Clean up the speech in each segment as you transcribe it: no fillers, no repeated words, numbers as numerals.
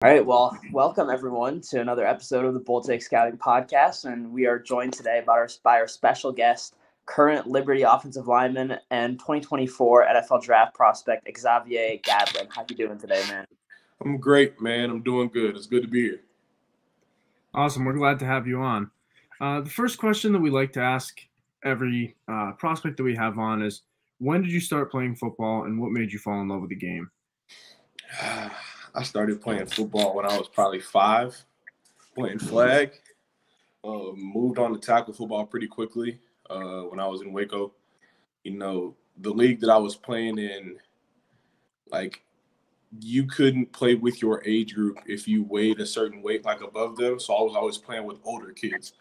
All right, well, welcome everyone to another episode of the Bull Take Scouting Podcast, and we are joined today by our special guest, current Liberty offensive lineman and 2024 NFL Draft prospect Xavier Gadlin. How you doing today, man? I'm great, man. I'm doing good. It's good to be here. Awesome. We're glad to have you on. The first question that we like to ask every prospect that we have on is, when did you start playing football and what made you fall in love with the game? I started playing football when I was probably 5, playing flag. Moved on to tackle football pretty quickly when I was in Waco. The league that I was playing in, like, you couldn't play with your age group if you weighed a certain weight, like above them. So I was always playing with older kids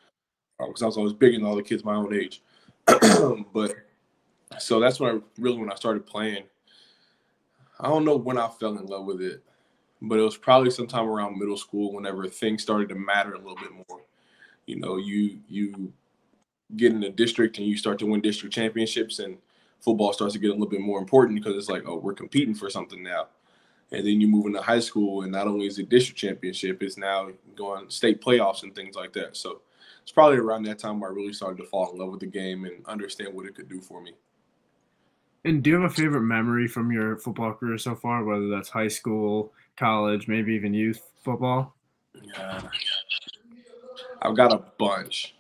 because I was always bigger than all the kids my own age. But so that's when I started playing. I don't know when I fell in love with it, but it was probably sometime around middle school whenever things started to matter a little bit more. You get in the district and you start to win district championships, and football starts to get a little bit more important because it's like, oh, we're competing for something now. And then you move into high school, and not only is it district championship, it's now going state playoffs and things like that. So it's probably around that time where I really started to fall in love with the game and understand what it could do for me. And do you have a favorite memory from your football career so far, whether that's high school, college, maybe even youth football? Yeah, I've got a bunch.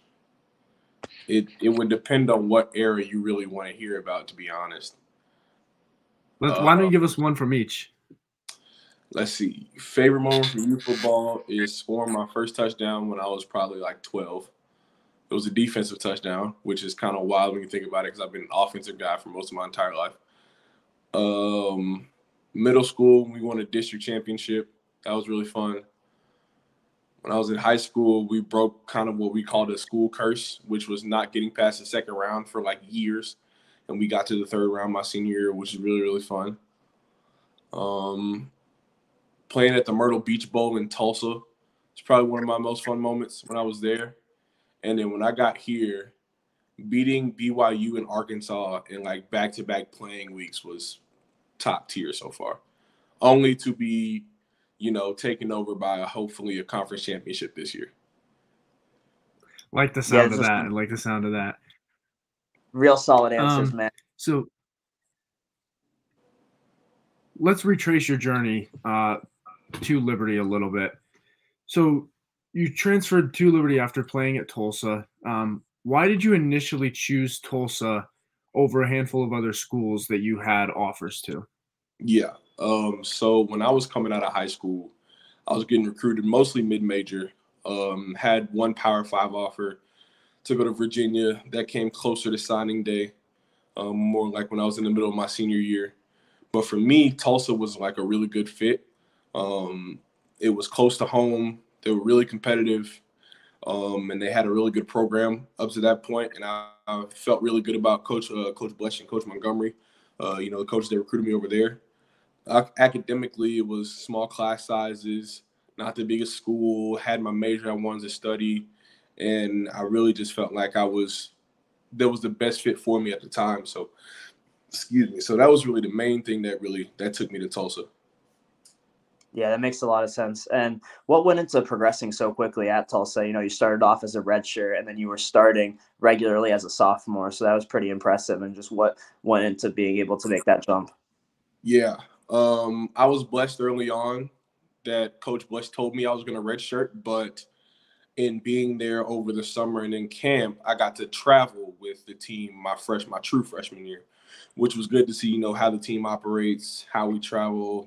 It would depend on what era you really want to hear about, to be honest. Why don't you give us one from each? Let's see. Favorite moment for youth football is scoring my first touchdown when I was probably like 12. It was a defensive touchdown, which is kind of wild when you think about it because I've been an offensive guy for most of my entire life. Middle school, we won a district championship. That was really fun. When I was in high school, we broke kind of what we called a school curse, which was not getting past the second round for like years. And we got to the third round my senior year, which is really, really fun. Playing at the Myrtle Beach Bowl in Tulsa. It's probably one of my most fun moments when I was there. And then when I got here, beating BYU and Arkansas in like back-to-back playing weeks was top tier so far. Only to be, taken over by hopefully a conference championship this year. Like the sound of that. I like the sound of that. Real solid answers, man. So let's retrace your journey to Liberty a little bit. So you transferred to Liberty after playing at Tulsa. Why did you initially choose Tulsa over a handful of other schools that you had offers to? Yeah. So when I was coming out of high school, I was getting recruited mostly mid-major. Had one Power 5 offer to go to Virginia. That came closer to signing day, more like when I was in the middle of my senior year. But for me, Tulsa was like a really good fit. It was close to home. They were really competitive, and they had a really good program up to that point. And I felt really good about Coach Blesh and Coach Montgomery, the coaches that recruited me over there. Academically, it was small class sizes, not the biggest school, had my major I wanted to study, and I really just felt like that was the best fit for me at the time. So, So that was really the main thing that took me to Tulsa. Yeah, that makes a lot of sense. And what went into progressing so quickly at Tulsa? You started off as a redshirt, and then you were starting regularly as a sophomore. So that was pretty impressive. And just what went into being able to make that jump? Yeah, I was blessed early on that Coach Blesh told me I was going to redshirt, but in being there over the summer and in camp, I got to travel with the team my true freshman year, which was good to see, how the team operates, how we travel,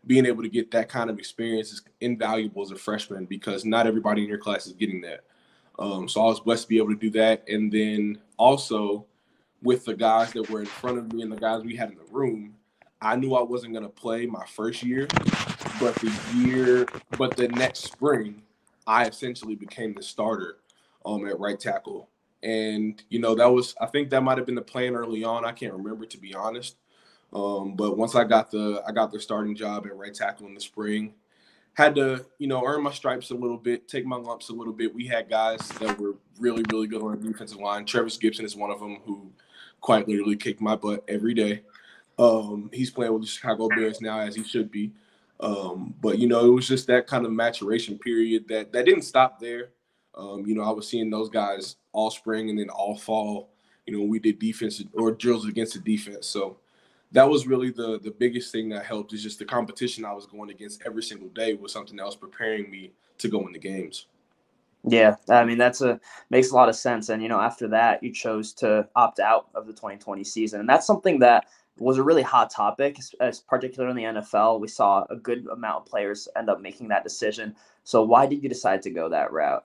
being able to get that kind of experience is invaluable as a freshman because not everybody in your class is getting that. So I was blessed to be able to do that. And then also with the guys that were in front of me and the guys we had in the room, I knew I wasn't going to play my first year, but the next spring, I essentially became the starter at right tackle. And, I think that might have been the plan early on. I can't remember, to be honest. But once I got the starting job at right tackle in the spring, had to, earn my stripes a little bit, take my lumps a little bit. We had guys that were really, really good on the defensive line. Travis Gibson is one of them who quite literally kicked my butt every day. He's playing with the Chicago Bears now, as he should be. But, it was just that kind of maturation period that didn't stop there. I was seeing those guys all spring and then all fall, we did defense or drills against the defense. So that was really the biggest thing that helped, is just the competition I was going against every single day was something that was preparing me to go into games. Yeah, I mean, makes a lot of sense. And, after that, you chose to opt out of the 2020 season. And that's something that was a really hot topic, as particularly in the NFL. We saw a good amount of players end up making that decision. So why did you decide to go that route?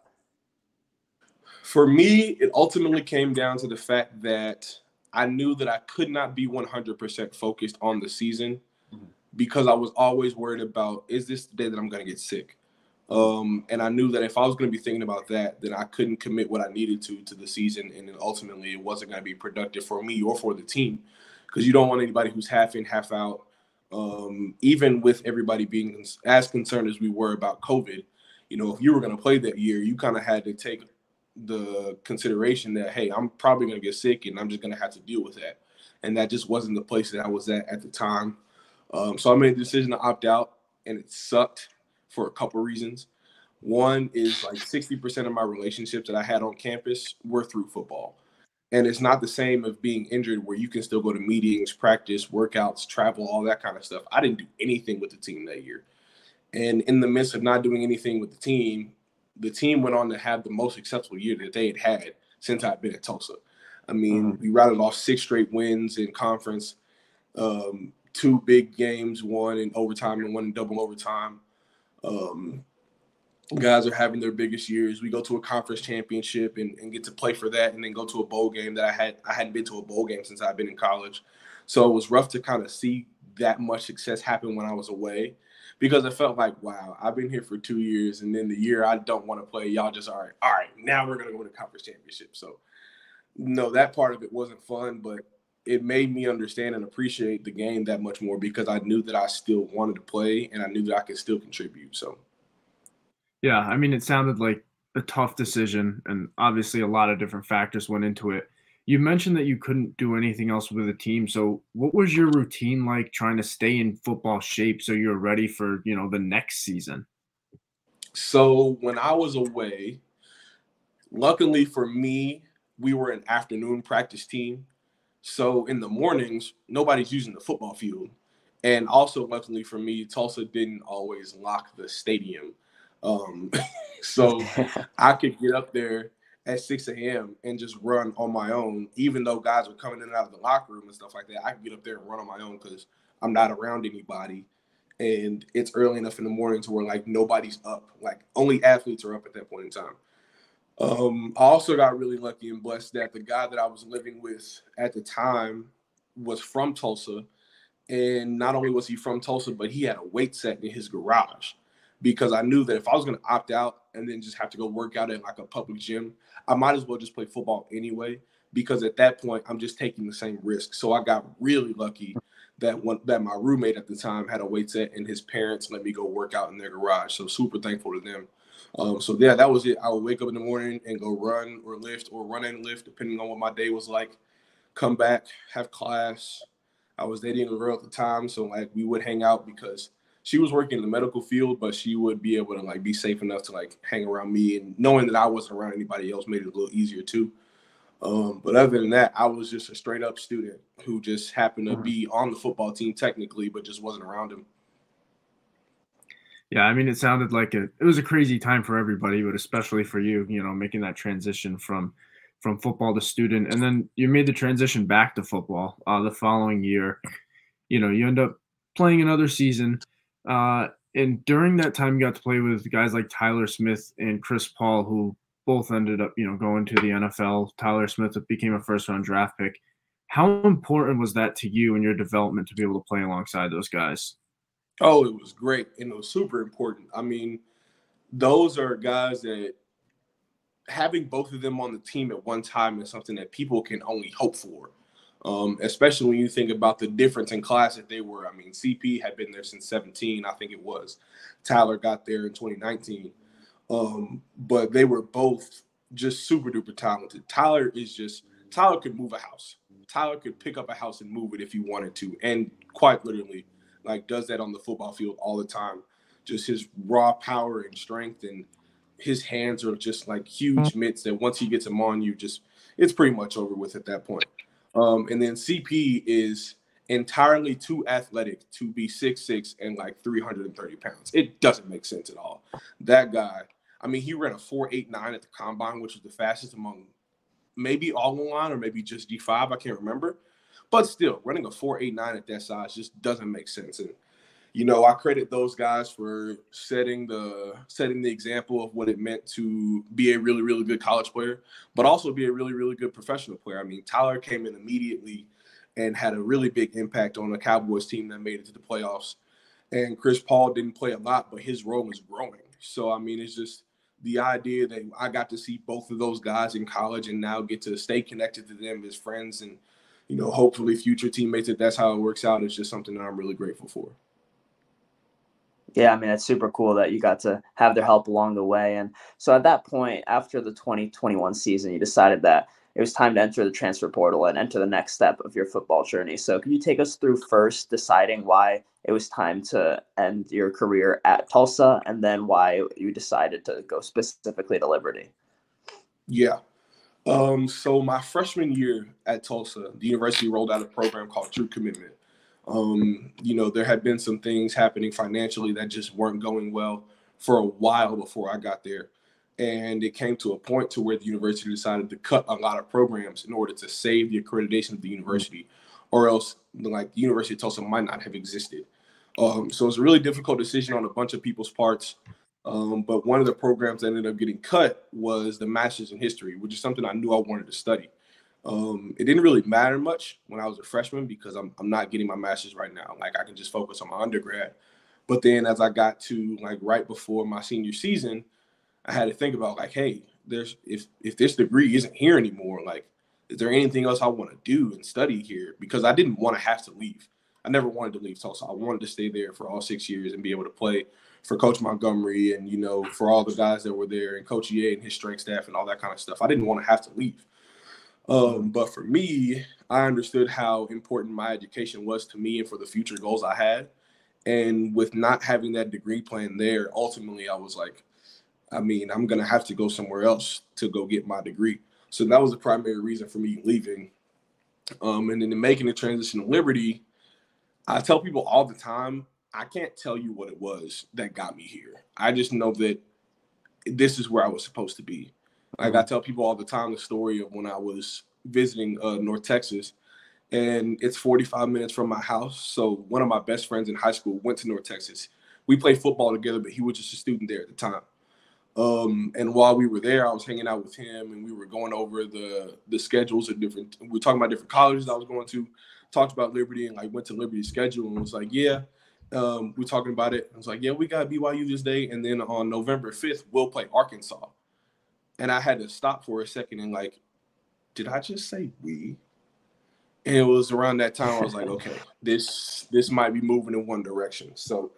For me, it ultimately came down to the fact that I knew that I could not be 100% focused on the season because I was always worried about, is this the day that I'm going to get sick? And I knew that if I was going to be thinking about that, then I couldn't commit what I needed to the season. And then ultimately it wasn't going to be productive for me or for the team, because you don't want anybody who's half in, half out. Even with everybody being as concerned as we were about COVID, if you were going to play that year, you kind of had to take the consideration that, hey, I'm probably going to get sick and I'm just going to have to deal with that. And that just wasn't the place that I was at the time. So I made the decision to opt out, and it sucked for a couple reasons. One is like 60% of my relationships that I had on campus were through football. And it's not the same of being injured where you can still go to meetings, practice, workouts, travel, all that kind of stuff. I didn't do anything with the team that year. And in the midst of not doing anything with the team went on to have the most successful year that they had since I've been at Tulsa. I mean, we rattled off 6 straight wins in conference, 2 big games, one in overtime and one in double overtime. Guys are having their biggest years. We go to a conference championship and get to play for that, and then go to a bowl game that I hadn't been to a bowl game since I've been in college. So it was rough to kind of see that much success happen when I was away, because it felt like, wow, I've been here for 2 years, and then the year I don't want to play, y'all just all right, now we're going to go to the conference championship. So no, that part of it wasn't fun, but it made me understand and appreciate the game that much more, because I knew that I still wanted to play and I knew that I could still contribute. So Yeah, I mean, it sounded like a tough decision, and obviously a lot of different factors went into it. You mentioned that you couldn't do anything else with the team. So what was your routine like trying to stay in football shape so you're ready for, the next season? So when I was away, luckily for me, we were an afternoon practice team. So in the mornings, nobody's using the football field. And also, luckily for me, Tulsa didn't always lock the stadium. So I could get up there at 6 a.m. and just run on my own, even though guys were coming in and out of the locker room and stuff like that. I could get up there and run on my own because I'm not around anybody. And it's early enough in the morning to where, like, nobody's up. Like, only athletes are up at that point in time. I also got really lucky and blessed that the guy that I was living with at the time was from Tulsa. And not only was he from Tulsa, but he had a weight set in his garage, because I knew that if I was going to opt out and then just have to go work out at like a public gym, I might as well just play football anyway, because at that point I'm just taking the same risk. So I got really lucky that my roommate at the time had a weight set and his parents let me go work out in their garage. So super thankful to them. So yeah, that was it. I would wake up in the morning and go run or lift, or run and lift, depending on what my day was like. Come back, have class. I was dating a girl at the time, so like we would hang out because she was working in the medical field, but she would be able to like be safe enough to like hang around me, and knowing that I wasn't around anybody else made it a little easier too. But other than that, I was just a straight up student who just happened to be on the football team technically, but just wasn't around him. Yeah, I mean, it sounded like it was a crazy time for everybody, but especially for you, making that transition from football to student, and then you made the transition back to football the following year. You end up playing another season, and during that time, you got to play with guys like Tyler Smith and Chris Paul, who both ended up, going to the NFL. Tyler Smith became a first-round draft pick. How important was that to you and your development to be able to play alongside those guys? Oh, it was great, and it was super important. I mean, those are guys that having both of them on the team at one time is something that people can only hope for, especially when you think about the difference in class that they were. I mean, CP had been there since 17, I think it was. Tyler got there in 2019. But they were both just super duper talented. Tyler could move a house. Tyler could pick up a house and move it if he wanted to. And quite literally, like does that on the football field all the time. Just his raw power and strength, and his hands are just like huge mitts that once he gets them on you, just it's pretty much over with at that point. And then CP is entirely too athletic to be 6'6" and like 330 pounds. It doesn't make sense at all. That guy, I mean, he ran a 4.89 at the combine, which was the fastest among maybe all line or maybe just G5. I can't remember. But still, running a 4.89 at that size just doesn't make sense. And you know, I credit those guys for setting the example of what it meant to be a really, really good college player, but also be a really, really good professional player. I mean, Tyler came in immediately and had a really big impact on the Cowboys team that made it to the playoffs. And Chris Paul didn't play a lot, but his role was growing. So, I mean, it's just the idea that I got to see both of those guys in college and now get to stay connected to them as friends and, you know, hopefully future teammates, if that's how it works out, is just something that I'm really grateful for. Yeah, I mean, it's super cool that you got to have their help along the way. And so at that point, after the 2021 season, you decided that it was time to enter the transfer portal and enter the next step of your football journey. So can you take us through first deciding why it was time to end your career at Tulsa and then why you decided to go specifically to Liberty? Yeah. So my freshman year at Tulsa, the university rolled out a program called True Commitment. You know, there had been some things happening financially that just weren't going well for a while before I got there. And it came to a point to where the university decided to cut a lot of programs in order to save the accreditation of the university, or else like the University of Tulsa might not have existed. So it was a really difficult decision on a bunch of people's parts. But one of the programs that ended up getting cut was the Master's in History, which is something I knew I wanted to study. It didn't really matter much when I was a freshman because I'm not getting my master's right now. Like I can just focus on my undergrad. But then as I got to like right before my senior season, I had to think about like, hey, if this degree isn't here anymore, like, is there anything else I want to do and study here? Because I didn't want to have to leave. I never wanted to leave Tulsa. I wanted to stay there for all 6 years and be able to play for Coach Montgomery and, you know, for all the guys that were there and Coach EA and his strength staff and all that kind of stuff. I didn't want to have to leave. But for me, I understood how important my education was to me and for the future goals I had. And with not having that degree plan there, ultimately I was like, I mean, I'm going to have to go somewhere else to go get my degree. So that was the primary reason for me leaving. And then in making the transition to Liberty, I tell people all the time, I can't tell you what it was that got me here. I just know that this is where I was supposed to be. Like I tell people all the time the story of when I was visiting North Texas, and it's 45 minutes from my house. So one of my best friends in high school went to North Texas. We played football together, but he was just a student there at the time. And while we were there, I was hanging out with him, and we were going over the schedules of different. We were talking about different colleges I was going to. Talked about Liberty and like went to Liberty's schedule and was like, yeah. We're talking about it. I was like, yeah, we got BYU this day, and then on November 5th, we'll play Arkansas. And I had to stop for a second and like, did I just say we? And it was around that time I was like, okay, this might be moving in one direction. So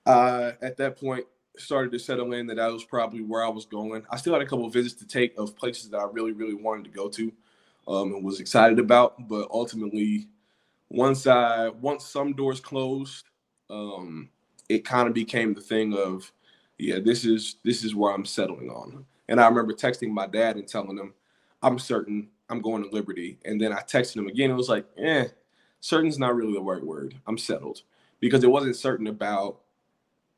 at that point, started to settle in that was probably where I was going. I still had a couple of visits to take of places that I really, really wanted to go to and was excited about. But ultimately, once some doors closed, it kind of became the thing of, yeah, this is where I'm settling on. And I remember texting my dad and telling him, I'm certain I'm going to Liberty. And then I texted him again. It was like, certain's not really the right word. I'm settled. Because it wasn't certain about,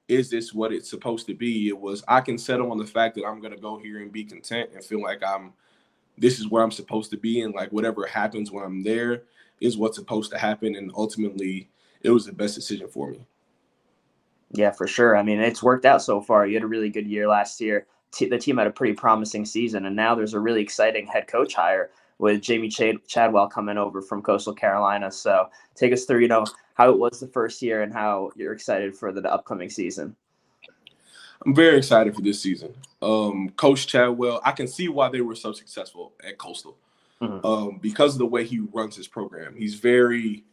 is this what it's supposed to be? It was, I can settle on the fact that I'm going to go here and be content and feel like this is where I'm supposed to be. And like whatever happens when I'm there is what's supposed to happen. And ultimately, it was the best decision for me. Yeah, for sure. I mean, it's worked out so far. You had a really good year last year. The team had a pretty promising season, and now there's a really exciting head coach hire with Jamie Chadwell coming over from Coastal Carolina. So take us through, how it was the first year and how you're excited for the upcoming season. I'm very excited for this season. Coach Chadwell, I can see why they were so successful at Coastal because of the way he runs his program. He's very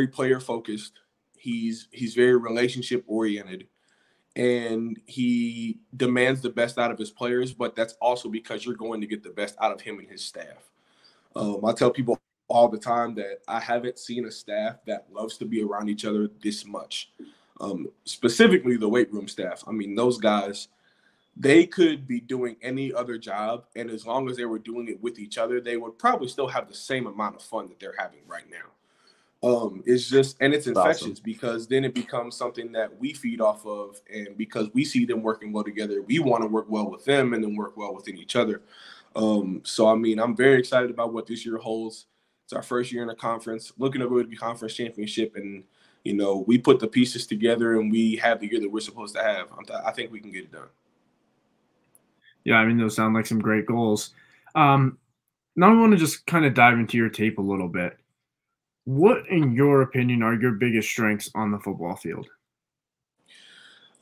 player focused. He's very relationship oriented. And he demands the best out of his players, but that's also because you're going to get the best out of him and his staff. I tell people all the time that I haven't seen a staff that loves to be around each other this much. Specifically the weight room staff. I mean, those guys, they could be doing any other job, and as long as they were doing it with each other, they would probably still have the same amount of fun that they're having right now. It's just, and it's infectious awesome. because then it becomes something that we feed off of, and because we see them working well together, we want to work well with them and then work well within each other. So I mean, I'm very excited about what this year holds. It's our first year in the conference, looking to go to the conference championship, and we put the pieces together and we have the year that we're supposed to have. I think we can get it done. Yeah, I mean, those sound like some great goals. Now I want to just kind of dive into your tape a little bit. What, in your opinion, are your biggest strengths on the football field?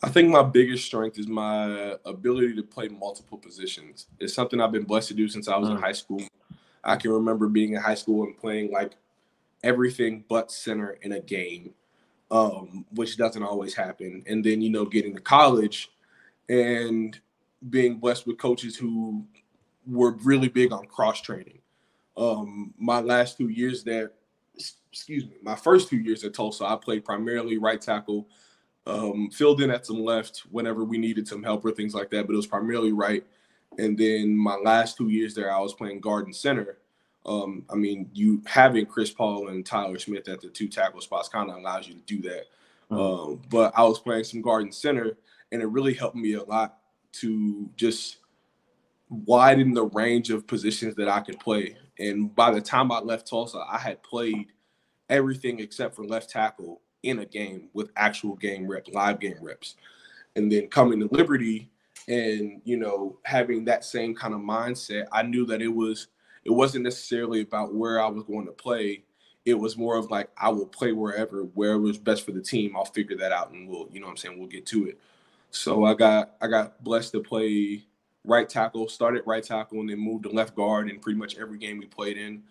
I think my biggest strength is my ability to play multiple positions. It's something I've been blessed to do since I was in high school. I can remember being in high school and playing like everything but center in a game, which doesn't always happen. And then, getting to college and being blessed with coaches who were really big on cross training. My last 2 years there, my first 2 years at Tulsa, I played primarily right tackle, filled in at some left whenever we needed some help or things like that, but it was primarily right. And then my last 2 years there, I was playing guard and center. I mean, you having Chris Paul and Tyler Smith at the two tackle spots kind of allows you to do that. But I was playing some guard and center, and it really helped me a lot to just widen the range of positions that I could play. And by the time I left Tulsa, I had played everything except for left tackle in a game with actual game reps, live game reps. And then coming to Liberty and, having that same kind of mindset, I knew that it wasn't necessarily about where I was going to play. It was more of like, I will play wherever was best for the team. I'll figure that out and we'll get to it. So I got blessed to play right tackle, started right tackle, and then moved to left guard in pretty much every game we played in.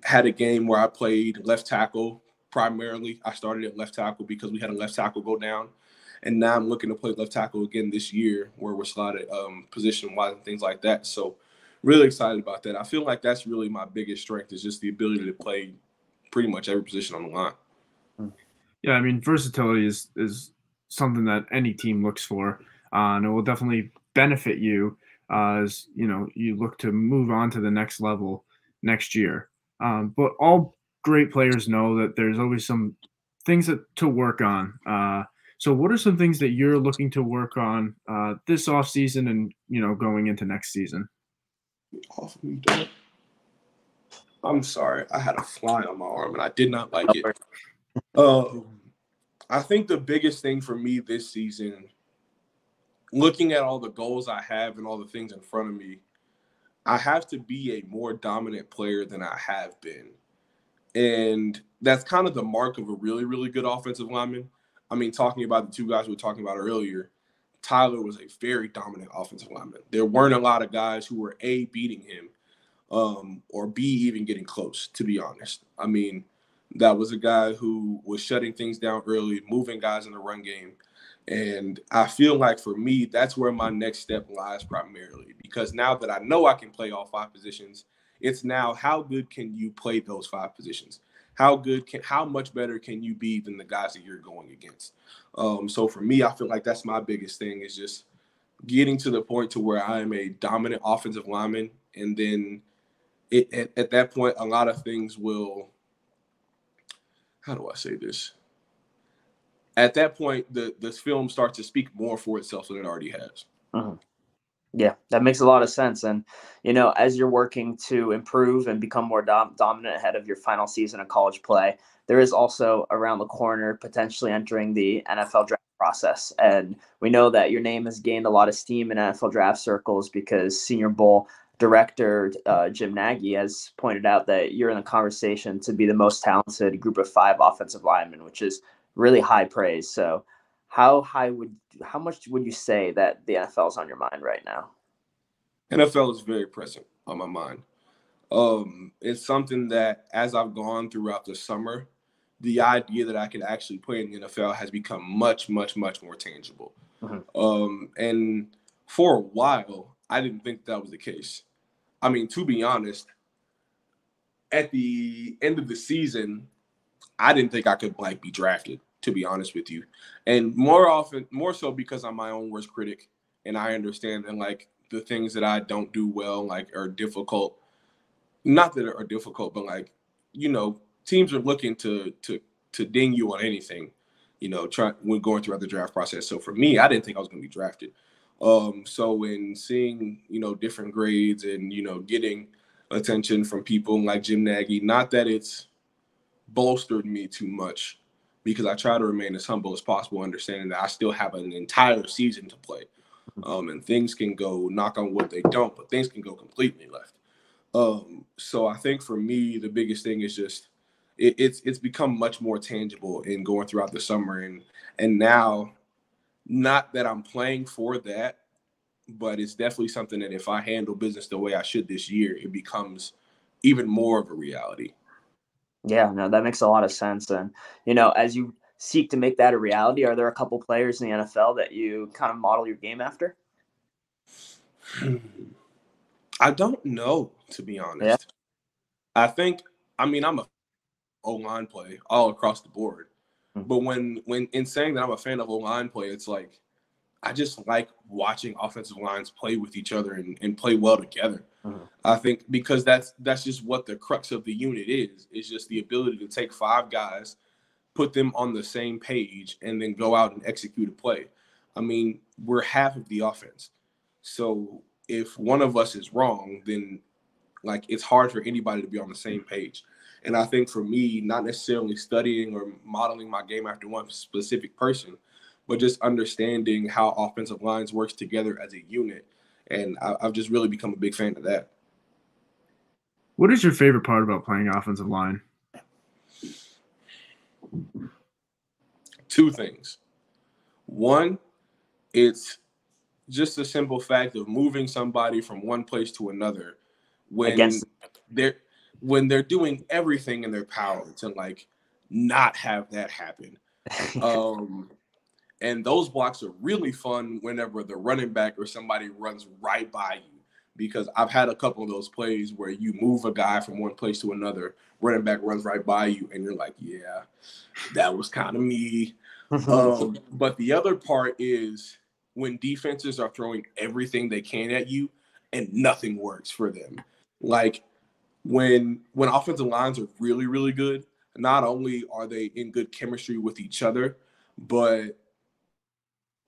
Had a game where I played left tackle primarily. I started at left tackle because we had a left tackle go down. And now I'm looking to play left tackle again this year where we're slotted position-wise and things like that. So really excited about that. I feel like that's really my biggest strength is just the ability to play pretty much every position on the line. Yeah, I mean, versatility is something that any team looks for, and it will definitely benefit you as you look to move on to the next level next year. But all great players know that there's always some things to work on. So what are some things that you're looking to work on this off season and going into next season? Off me, dog. I'm sorry, I had a fly on my arm and I did not like it. I think the biggest thing for me this season, looking at all the goals I have and all the things in front of me, I have to be a more dominant player than I have been. And that's kind of the mark of a really, really good offensive lineman. I mean, talking about the two guys we were talking about earlier, Tyler was a very dominant offensive lineman. There weren't a lot of guys who were A, beating him, or B, even getting close, to be honest. I mean, that was a guy who was shutting things down early, moving guys in the run game. And I feel like for me, that's where my next step lies primarily. Because now that I know I can play all five positions, it's now how good can you play those five positions? How much better can you be than the guys that you're going against? So for me, I feel like that's my biggest thing is just getting to the point to where I am a dominant offensive lineman. And then at that point, a lot of things will, how do I say this? At that point, the film starts to speak more for itself than it already has. Yeah, that makes a lot of sense. And, as you're working to improve and become more dominant ahead of your final season of college play, there is also around the corner potentially entering the NFL draft process. And we know that your name has gained a lot of steam in NFL draft circles because Senior Bowl director Jim Nagy has pointed out that you're in the conversation to be the most talented group of 5 offensive linemen, which is really high praise. So how much would you say that the NFL is on your mind right now? NFL is very present on my mind. It's something that as I've gone throughout the summer, the idea that I could actually play in the NFL has become much, much, much more tangible. And for a while, I didn't think that was the case. I mean, to be honest, at the end of the season, I didn't think I could like be drafted, to be honest with you. And more so because I'm my own worst critic, and I understand that like the things that I don't do well like are difficult. Not that are difficult, but like, teams are looking to ding you on anything, when going throughout the draft process. So for me, I didn't think I was going to be drafted. So when seeing, different grades and, getting attention from people like Jim Nagy, not that it's bolstered me too much, because I try to remain as humble as possible, understanding that I still have an entire season to play. And things can go, knock on wood, they don't, but things can go completely left. So I think for me, the biggest thing is just it's become much more tangible in going throughout the summer, and now, not that I'm playing for that, but it's definitely something that if I handle business the way I should this year, it becomes even more of a reality. Yeah, no, that makes a lot of sense. And, as you seek to make that a reality, are there a couple players in the NFL that you kind of model your game after? I don't know, to be honest. Yeah. I'm a O-line play all across the board. Mm-hmm. But when in saying that I'm a fan of O-line play, it's like I just like watching offensive lines play with each other and play well together. Mm-hmm. I think because that's just what the crux of the unit is. It's just the ability to take 5 guys, put them on the same page, and then go out and execute a play. I mean, we're half of the offense. So if one of us is wrong, then like it's hard for anybody to be on the same page. And I think for me, not necessarily studying or modeling my game after one specific person, but just understanding how offensive lines works together as a unit. And I've just really become a big fan of that. What is your favorite part about playing offensive line? 2 things. One, it's just the simple fact of moving somebody from one place to another when they're doing everything in their power to like not have that happen. And those blocks are really fun whenever the running back or somebody runs right by you, because I've had a couple of those plays where you move a guy from one place to another, running back runs right by you, and you're like, yeah, that was kind of me. But the other part is when defenses are throwing everything they can at you and nothing works for them. Like when offensive lines are really, really good, not only are they in good chemistry with each other, but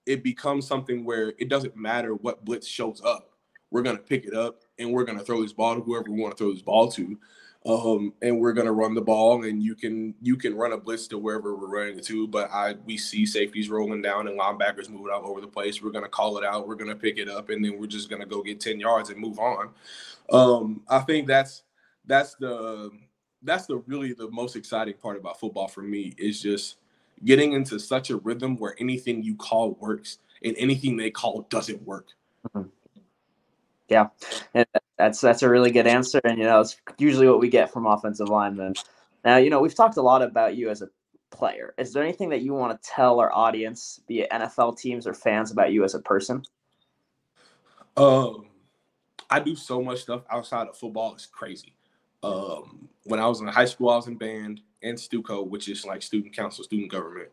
it becomes something where it doesn't matter what blitz shows up. We're going to pick it up and we're going to throw this ball to whoever we want to throw this ball to. And we're going to run the ball, and you can run a blitz to wherever we're running it to. But we see safeties rolling down and linebackers moving all over the place. We're going to call it out. We're going to pick it up, and then we're just going to go get 10 yards and move on. I think that's the really the most exciting part about football for me, is just getting into such a rhythm where anything you call works and anything they call doesn't work. Mm-hmm. Yeah, and that's a really good answer, and it's usually what we get from offensive linemen. Now, we've talked a lot about you as a player. Is there anything that you want to tell our audience, be it NFL teams or fans, about you as a person? I do so much stuff outside of football. It's crazy. When I was in high school, I was in band and STUCO, which is like student council, student government.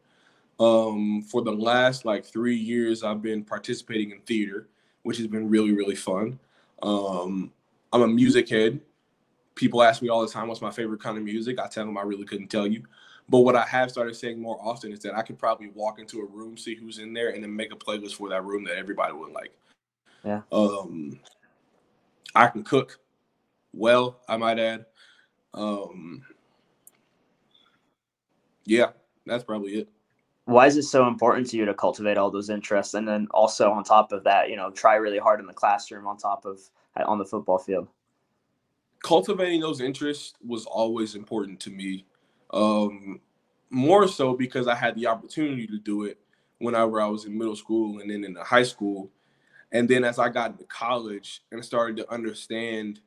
For the last 3 years, I've been participating in theater, which has been really, really fun. I'm a music head. People ask me all the time, what's my favorite kind of music? I tell them I really couldn't tell you. But what I have started saying more often is that I could probably walk into a room, see who's in there, and then make a playlist for that room that everybody would like. Yeah. I can cook well, I might add. Yeah, that's probably it. Why is it so important to you to cultivate all those interests, and then also on top of that, try really hard in the classroom on the football field? Cultivating those interests was always important to me. More so because I had the opportunity to do it whenever I was in middle school and then in high school. And then as I got into college and started to understand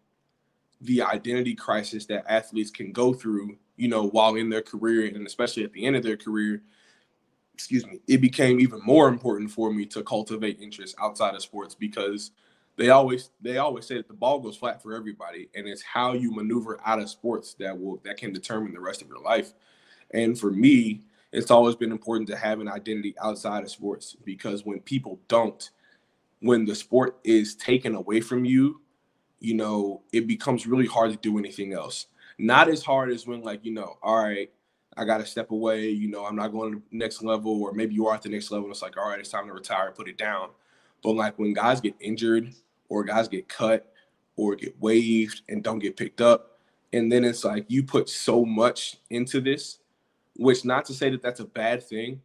the identity crisis that athletes can go through, while in their career, and especially at the end of their career, it became even more important for me to cultivate interests outside of sports, because they always say that the ball goes flat for everybody, and it's how you maneuver out of sports that can determine the rest of your life. And for me, it's always been important to have an identity outside of sports, because when people don't, when the sport is taken away from you, you know, it becomes really hard to do anything else. Not as hard as when, like, you know, all right, I got to step away, you know, I'm not going to the next level, or maybe you are at the next level. And it's like, all right, it's time to retire, put it down. But like when guys get injured or guys get cut or get waived and don't get picked up, and then it's like you put so much into this, which, not to say that that's a bad thing.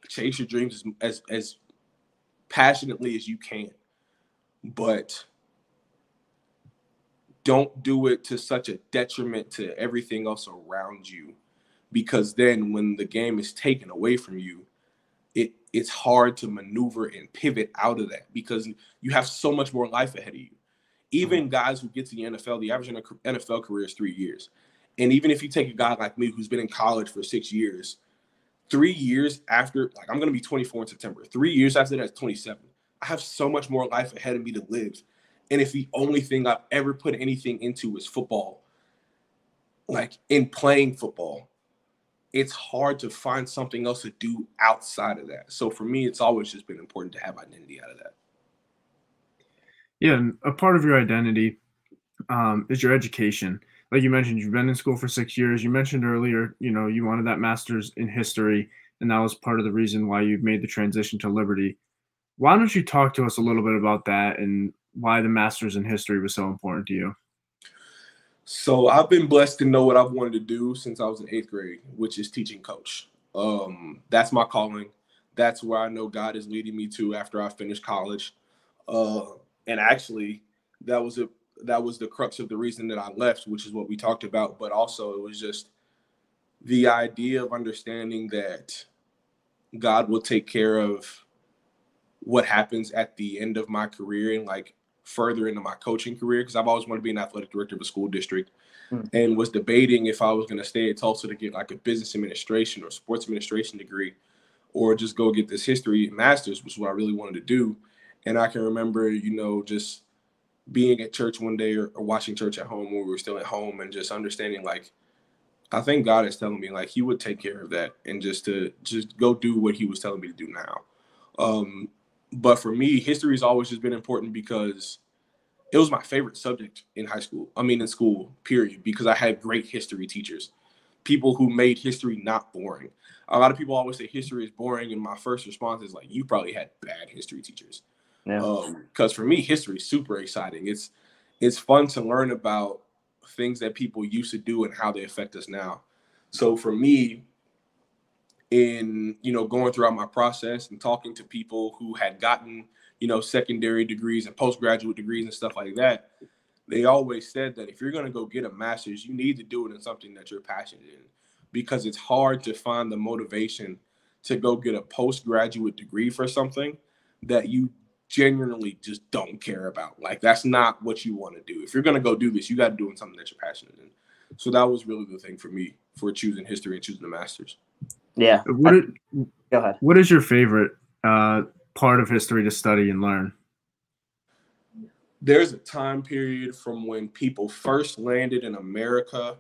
Chase your dreams as passionately as you can, but don't do it to such a detriment to everything else around you, because then when the game is taken away from you, it's hard to maneuver and pivot out of that, because you have so much more life ahead of you. Even guys who get to the NFL, the average NFL career is 3 years. And even if you take a guy like me who's been in college for 6 years, 3 years after, like, I'm going to be 24 in September. 3 years after that's 27. I have so much more life ahead of me to live. And if the only thing I've ever put anything into is football, like in playing football, it's hard to find something else to do outside of that. So for me, it's always just been important to have identity out of that. Yeah, and a part of your identity is your education. Like you mentioned, you've been in school for 6 years. You mentioned earlier, you know, you wanted that master's in history, and that was part of the reason why you made the transition to Liberty. Why don't you talk to us a little bit about that and why the master's in history was so important to you? So I've been blessed to know what I've wanted to do since I was in 8th grade, which is teaching coach. That's my calling. That's where I know God is leading me to after I finish college. And actually, that was the crux of the reason that I left, which is what we talked about. But also, it was just the idea of understanding that God will take care of what happens at the end of my career and like further into my coaching career, because I've always wanted to be an athletic director of a school district, and was debating if I was going to stay at Tulsa to get like a business administration or sports administration degree, or just go get this history master's, which is what I really wanted to do. And I can remember, you know, just being at church one day or watching church at home when we were still at home, and just understanding, like, I think God is telling me, like, he would take care of that, and just go do what he was telling me to do now. But for me, history has always just been important because it was my favorite subject in in school, period, because I had great history teachers, people who made history not boring. A lot of people always say history is boring, and my first response is like, you probably had bad history teachers. Yeah. Because for me, history is super exciting. It's fun to learn about things that people used to do and how they affect us now. So for me, in, you know, going throughout my process and talking to people who had gotten, you know, secondary degrees and postgraduate degrees and stuff like that, they always said that if you're going to go get a master's, you need to do it in something that you're passionate in, because it's hard to find the motivation to go get a postgraduate degree for something that you genuinely just don't care about. Like, that's not what you want to do. If you're going to go do this, you got to do it in something that you're passionate in. So that was really the thing for me for choosing history and choosing the master's. Yeah. Go ahead. What is your favorite part of history to study and learn? There's a time period from when people first landed in America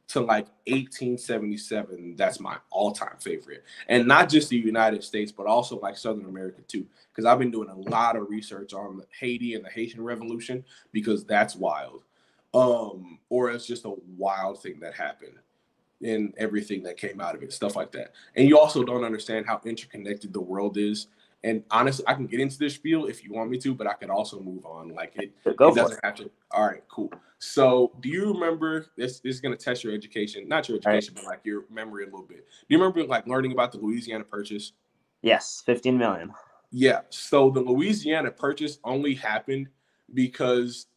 to like 1877. That's my all-time favorite. And not just the United States, but also like Southern America too, because I've been doing a lot of research on Haiti and the Haitian Revolution, because that's wild. Or it's just a wild thing that happened, and everything that came out of it, stuff like that. And you also don't understand how interconnected the world is. And honestly, I can get into this spiel if you want me to, but I could also move on. Like, it doesn't have to. All right, cool. So do you remember, this is going to test your education, not your education, but like your memory a little bit. Do you remember like learning about the Louisiana Purchase? Yes, 15 million. Yeah. So the Louisiana Purchase only happened because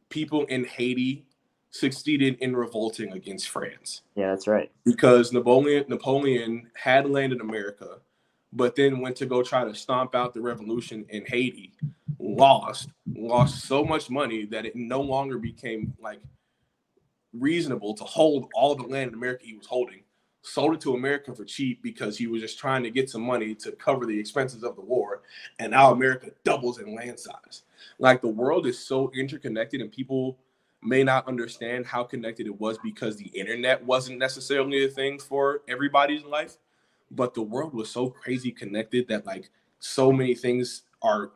people in Haiti succeeded in revolting against France. Yeah, that's right. Because Napoleon had landed in America, but then went to go try to stomp out the revolution in Haiti, lost so much money that it no longer became like reasonable to hold all the land in America he was holding, sold it to America for cheap because he was just trying to get some money to cover the expenses of the war, and now America doubles in land size. Like, the world is so interconnected, and people may not understand how connected it was because the internet wasn't necessarily a thing for everybody's life. But the world was so crazy connected that, like, so many things are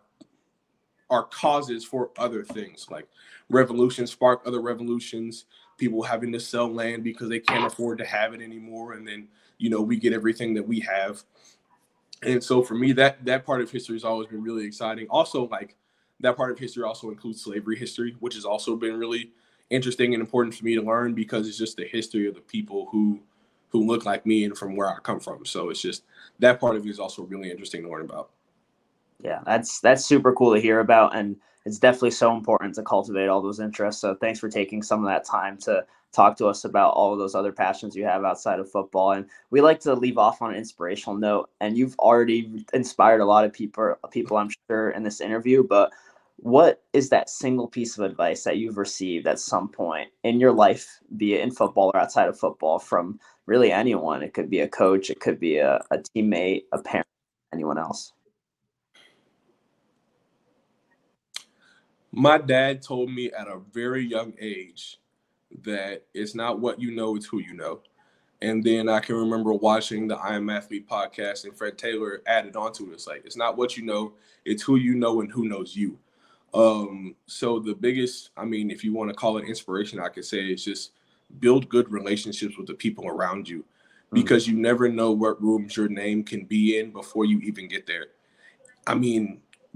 causes for other things. Like, revolutions spark other revolutions, people having to sell land because they can't afford to have it anymore. And then, we get everything that we have. And so for me, that part of history has always been really exciting. Also, like, that part of history also includes slavery history, which has also been really interesting and important for me to learn, because it's just the history of the people who look like me and from where I come from. So it's just, that part of it is also really interesting to learn about. Yeah, that's super cool to hear about, and it's definitely so important to cultivate all those interests. So thanks for taking some of that time to talk to us about all of those other passions you have outside of football. And we like to leave off on an inspirational note, and you've already inspired a lot of people, I'm sure, in this interview. But what is that single piece of advice that you've received at some point in your life, be it in football or outside of football, from really anyone? It could be a coach, it could be a teammate, a parent, anyone else. My dad told me at a very young age that it's not what you know, it's who you know. And then I can remember watching the I Am Athlete podcast, and Fred Taylor added on to it. It's like, it's not what you know, it's who you know and who knows you. So the biggest, if you want to call it inspiration, I could say is just build good relationships with the people around you, because you never know what rooms your name can be in before you even get there.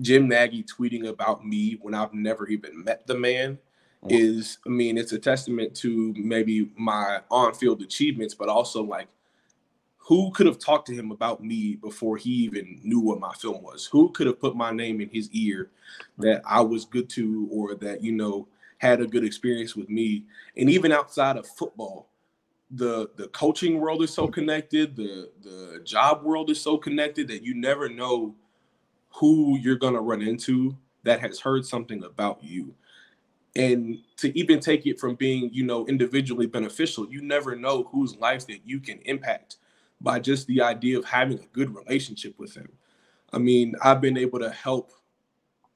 Jim Nagy tweeting about me when I've never even met the man is, it's a testament to maybe my on-field achievements, but also, like, who could have talked to him about me before he even knew what my film was? Who could have put my name in his ear that I was good to, or that, had a good experience with me? And even outside of football, the coaching world is so connected, the job world is so connected, that you never know who you're going to run into that has heard something about you. And to even take it from being, individually beneficial, you never know whose life that you can impact by just the idea of having a good relationship with them. I've been able to help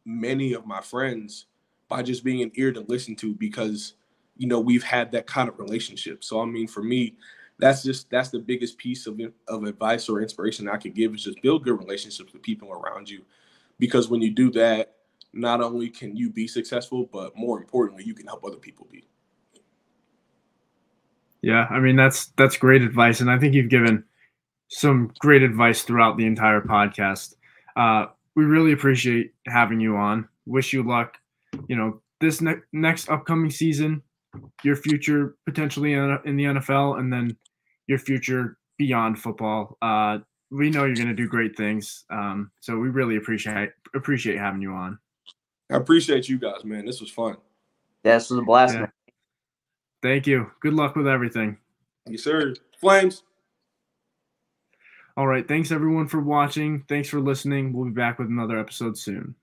many of my friends by just being an ear to listen to, because, we've had that kind of relationship. So, for me, that's the biggest piece of advice or inspiration I could give, is just build good relationships with people around you. Because when you do that, not only can you be successful, but more importantly, you can help other people be. Yeah, that's great advice. And I think you've given some great advice throughout the entire podcast. We really appreciate having you on. Wish you luck, this next upcoming season, your future potentially in the NFL, and then your future beyond football. We know you're going to do great things. So we really appreciate having you on. I appreciate you guys, man. This was fun. Yeah, this was a blast, man. Thank you. Good luck with everything. Yes, sir. Flames. All right. Thanks, everyone, for watching. Thanks for listening. We'll be back with another episode soon.